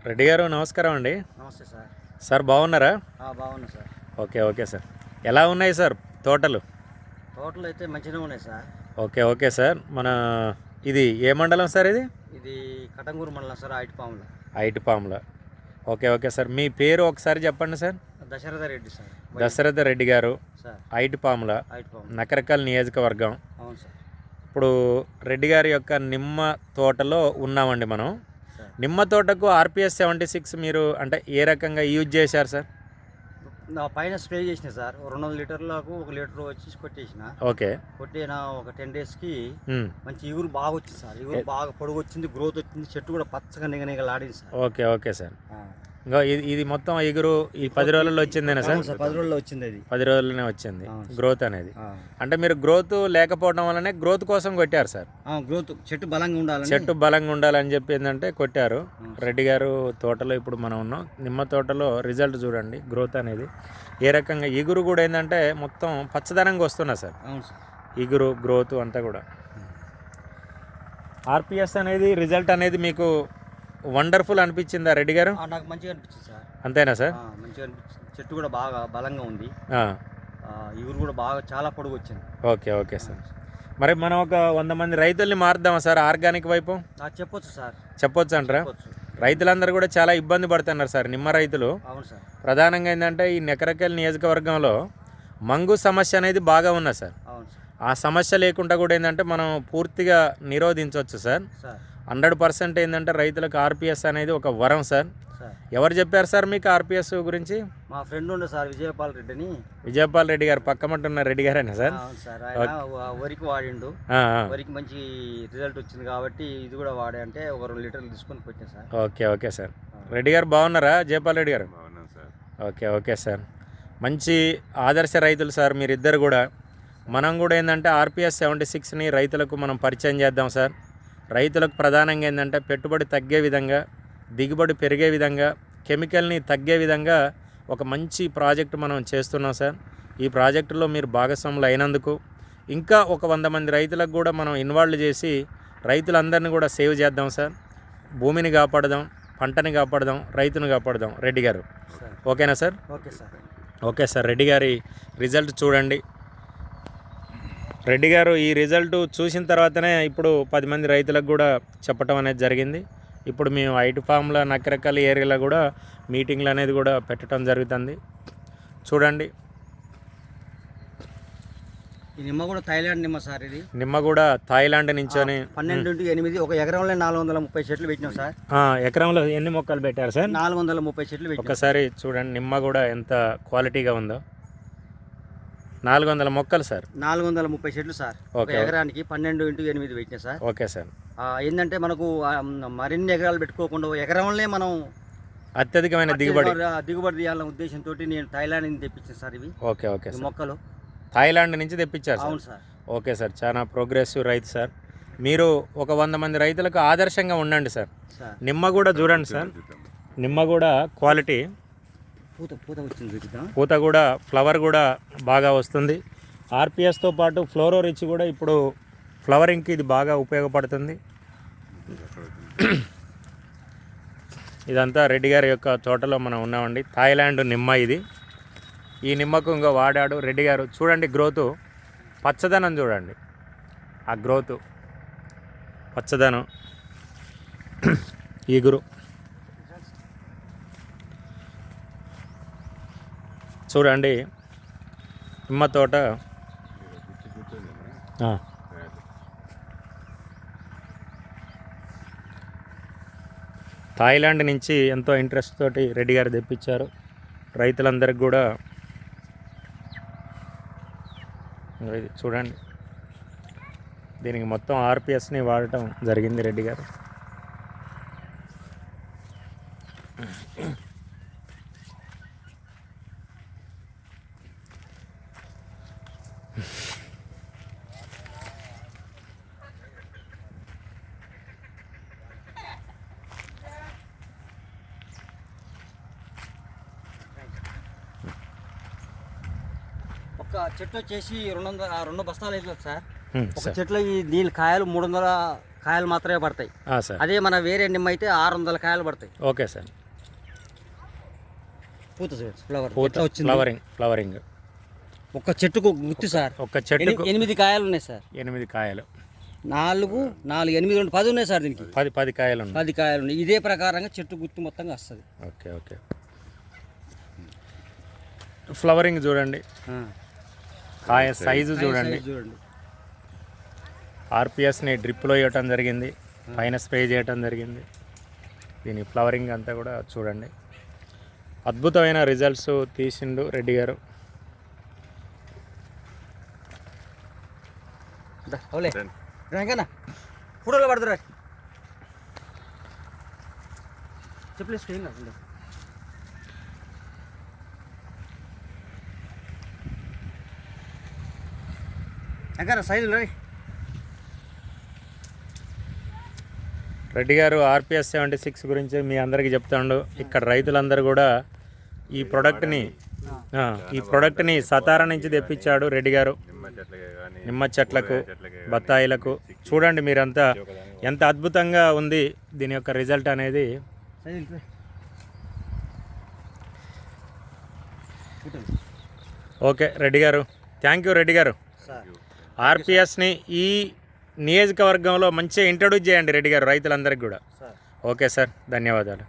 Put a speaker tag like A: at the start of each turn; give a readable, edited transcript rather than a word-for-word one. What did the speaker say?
A: రెడ్డి గారు నమస్కారం అండి.
B: నమస్తే సార్.
A: సార్ బాగున్నారా?
B: బాగున్నా సార్.
A: Okay okay sir. ఎలా ఉన్నాయి సార్ తోటలు?
B: తోటలు అయితే మంచిగా ఉన్నాయి సార్.
A: Okay okay sir. ఇది ఏ మండలం సార్?
B: ఇది కటంగూరు మండలం sir, Aitipamula.
A: Aitipamula. Okay okay sir. మీ పేరు ఒకసారి చెప్పండి సార్.
B: దశరథ రెడ్డి సార్.
A: దశరథ రెడ్డి గారు,
B: సార్.
A: ఐటిపాముల,
B: ఐటిపాముల,
A: నకరకల్ నియోజకవర్గం.
B: అవును సార్.
A: ఇప్పుడు రెడ్డి గారి యొక్క నిమ్మ తోటలో ఉన్నామండి మనం.
B: సార్,
A: నిమ్మ తోటకు ఆర్పిఎస్ 76 మీరు అంటే ఏ రకంగా యూజ్ చేశారు సార్?
B: నా పైన స్ప్రే చేసిన సార్. 200 లీటర్లకు 1 లీటర్ వచ్చి కొట్టేసిన.
A: ఓకే.
B: కొట్టిన ఒక 10 డేస్కి
A: ఉమ్.
B: మంచి ఇగురు బాగా వచ్చింది సార్. ఇగురు బాగా పొడుగు వచ్చింది, గ్రోత్ వచ్చింది, చెట్టు కూడా పచ్చగా నిగనిగలాడింది సార్.
A: Okay okay sir. ఇంకా ఇది మొత్తం ఎగురు ఈ 10 రోజుల్లో వచ్చిందేనా సార్?
B: 10 రోజుల్లో వచ్చింది. అది
A: 10 రోజుల్లోనే వచ్చింది గ్రోత్ అనేది.
B: ఆ.
A: అంటే మీరు గ్రోత్ లేకపోవడం వల్లనే గ్రోత్ కోసం కొట్టారు సార్.
B: గ్రోత్ చెట్టు బలంగా ఉండాలి,
A: చెట్టు బలంగా ఉండాలని చెప్పి ఏంటంటే కొట్టారు. రెడ్డి గారు తోటలో ఇప్పుడు మనం ఉన్నాం. నిమ్మ తోటలో రిజల్ట్ చూడండి, గ్రోత్ అనేది ఏ రకంగా. ఇగురు కూడా ఏంటంటే మొత్తం పచ్చదనంగా వస్తున్నా సార్.
B: అవును సార్.
A: ఇగురు గ్రోత్ అంతా కూడా. ఆర్పిఎస్ అనేది రిజల్ట్ అనేది మీకు వండర్ఫుల్ అనిపించిందా రెడ్డి గారు?
B: నాకు మంచిగా అనిపించింది సార్.
A: అంతేనా సార్?
B: మంచిగా అనిపించింది. చెట్టు కూడా బాగా బలంగా ఉంది. ఇగురు కూడా బాగా చాలా పొడుగు వచ్చింది.
A: Okay okay sir. మరి మనం ఒక 100 మంది రైతుల్ని మారుద్దామా సార్ ఆర్గానిక్ వైపు?
B: చెప్పొచ్చు సార్.
A: చెప్పొచ్చు అంటారా? రైతులందరూ కూడా చాలా ఇబ్బంది పడుతున్నారు సార్, నిమ్మ రైతులు.
B: అవును సార్.
A: ప్రధానంగా ఏంటంటే ఈ నకరకల్ నియోజకవర్గంలో మంగు సమస్య అనేది బాగా ఉన్నది సార్.
B: అవును సార్.
A: ఆ సమస్య లేకుండా కూడా ఏంటంటే మనం పూర్తిగా నిరోధించవచ్చు సార్. 100% ఏంటంటే రైతులకు ఆర్పిఎస్ అనేది ఒక వరం సార్. ఎవరు చెప్పారు సార్ మీకు ఆర్పిఎస్ గురించి?
B: మా ఫ్రెండ్ ఉండే సార్, విజయపాల్ రెడ్డి అని.
A: విజయపాల్ రెడ్డి గారు పక్కమంటున్న రెడ్డి గారేనా సార్?
B: వరికి వాడిండు. వరికి మంచి రిజల్ట్ వచ్చింది కాబట్టి ఇది కూడా వాడే అంటే ఒక 2 లీటర్లు తీసుకొని పెట్టాను sir.
A: Okay okay sir. Reddy గారు బాగున్నారా? జయపాల్ రెడ్డి గారు ఓకే ఓకే సార్. మంచి ఆదర్శ రైతులు సార్ మీరిద్దరు కూడా. మనం కూడా ఏంటంటే ఆర్పిఎస్ 76ని రైతులకు మనం పరిచయం చేద్దాం సార్. రైతులకు ప్రధానంగా ఏంటంటే పెట్టుబడి తగ్గే విధంగా, దిగుబడి పెరిగే విధంగా, కెమికల్ని తగ్గే విధంగా ఒక మంచి ప్రాజెక్టు మనం చేస్తున్నాం సార్. ఈ ప్రాజెక్టులో మీరు భాగస్వాములు అయినందుకు ఇంకా ఒక 100 మంది రైతులకు కూడా మనం ఇన్వాల్వ్ చేసి రైతులందరినీ కూడా సేవ్ చేద్దాం సార్. భూమిని కాపాడదాం, పంటని కాపాడదాం, రైతుని కాపాడదాం. రెడ్డి గారు ఓకేనా sir?
B: Okay sir.
A: Okay sir. Reddy గారి రిజల్ట్ చూడండి. రెడ్డి గారు ఈ రిజల్ట్ చూసిన తర్వాతనే ఇప్పుడు 10 మంది రైతులకు కూడా చెప్పడం అనేది జరిగింది. ఇప్పుడు మేము ఐటిపాముల, నకరకల్ ఏరియాలో కూడా మీటింగ్లు అనేది కూడా పెట్టడం జరుగుతుంది. చూడండి,
B: ఈ నిమ్మ కూడా థాయిలాండ్ నిమ్మ సార్. ఇది
A: నిమ్మ కూడా థాయిలాండ్ నుంచొని
B: 12x8 ఒక ఎకరంలో 430 చెట్లు పెట్టినాం సార్.
A: ఎకరంలో ఎన్ని మొక్కలు పెట్టారు సార్?
B: 430 చెట్లు పెట్టాం.
A: ఒకసారి చూడండి నిమ్మ కూడా ఎంత క్వాలిటీగా ఉందో. 400 మొక్కలు సార్.
B: 430 చెట్లు సార్. ఒక ఎకరానికి 12x8 పెట్టినా సార్.
A: Okay sir.
B: ఏంటంటే మనకు మరిన్ని ఎకరాలు పెట్టుకోకుండా ఎకరంలో మనం
A: అత్యధికమైన దిగుబడి
B: తీయాలనే ఉద్దేశంతో నేను థాయిలాండ్ నుంచి తెప్పించాను సార్. ఇవి
A: ఓకే ఓకే
B: మొక్కలు
A: థాయిలాండ్ నుంచి తెప్పించారు.
B: అవును సార్.
A: Okay sir. చాలా ప్రోగ్రెసివ్ రైతు సార్. మీరు ఒక 100 మంది రైతులకు ఆదర్శంగా ఉండండి సార్. నిమ్మ కూడా చూడండి సార్. నిమ్మ కూడా క్వాలిటీ,
B: పూత వచ్చింది.
A: పూత కూడా, ఫ్లవర్ కూడా బాగా వస్తుంది. ఆర్పిఎస్తో పాటు ఫ్లోరో రిచ్ కూడా ఇప్పుడు ఫ్లవరింగ్కి ఇది బాగా ఉపయోగపడుతుంది. ఇదంతా రెడ్డి గారి యొక్క తోటలో మనం ఉన్నామండి. థాయిలాండ్ నిమ్మ ఇది. ఈ నిమ్మకు ఇంకా వాడాడు రెడ్డి గారు. చూడండి గ్రోతు, పచ్చదనం చూడండి. ఆ గ్రోతు, పచ్చదనం, ఈగురు చూడండి. నిమ్మ తోట థాయిలాండ్ నుంచి ఎంతో ఇంట్రెస్ట్ తోటి రెడ్డి గారు తెప్పించారు. రైతులందరికీ కూడా ఇది చూడండి. దీనికి మొత్తం ఆర్పిఎస్ని వాడటం జరిగింది రెడ్డి గారు.
B: ఒక చెట్టు వచ్చేసి 200 బస్తాలు అవుతుంది సార్. ఒక చెట్లో ఈ నీళ్ళు కాయలు 300 కాయలు మాత్రమే పడతాయి.
A: సార్
B: అదే మన వేరే నిమ్మ అయితే 600 కాయలు పడతాయి.
A: Okay sir.
B: పూత చూడండి, ఫ్లవర్
A: పూత
B: ఎట్లా వచ్చింది.
A: ఫ్లవరింగ్
B: ఒక్క చెట్టుకు గుర్తు సార్,
A: ఒక చెట్టుకు
B: 8 కాయలు ఉన్నాయి సార్.
A: 8 కాయలు,
B: 4, 8, 2, 10 ఉన్నాయి సార్. దీనికి
A: 10 కాయలు ఉన్నాయి.
B: 10 కాయలు ఉన్నాయి. ఇదే ప్రకారంగా చెట్టు గుర్తు మొత్తంగా వస్తుంది.
A: ఓకే. ఫ్లవరింగ్ చూడండి, కాయ సైజు చూడండి. ఆర్పిఎస్ని డ్రిప్లో ఇవ్వటం జరిగింది, పైన స్ప్రే చేయటం జరిగింది. దీని ఫ్లవరింగ్ అంతా కూడా చూడండి, అద్భుతమైన రిజల్ట్స్ తీసిండు రెడ్డి గారు.
B: ఫోటోలో పడుతురా చెప్పలేదు సైజులు
A: రెడ్డి గారు ఆర్పిఎస్ 76 గురించి మీ అందరికీ చెప్తాడు. ఇక్కడ రైతులందరూ కూడా ఈ ప్రోడక్ట్ని సతారా నుంచి తెప్పించాడు రెడ్డి గారు. నిమ్మ చెట్లకు, బత్తాయిలకు చూడండి మీరంతా ఎంత అద్భుతంగా ఉంది దీని యొక్క రిజల్ట్ అనేది. ఓకే రెడ్డి గారు, థ్యాంక్ యూ రెడ్డి గారు. ఆర్పిఎస్ని ఈ నియోజకవర్గంలో మంచిగా ఇంట్రడ్యూస్ చేయండి రెడ్డి గారు రైతులందరికీ కూడా. ఓకే సార్, ధన్యవాదాలు.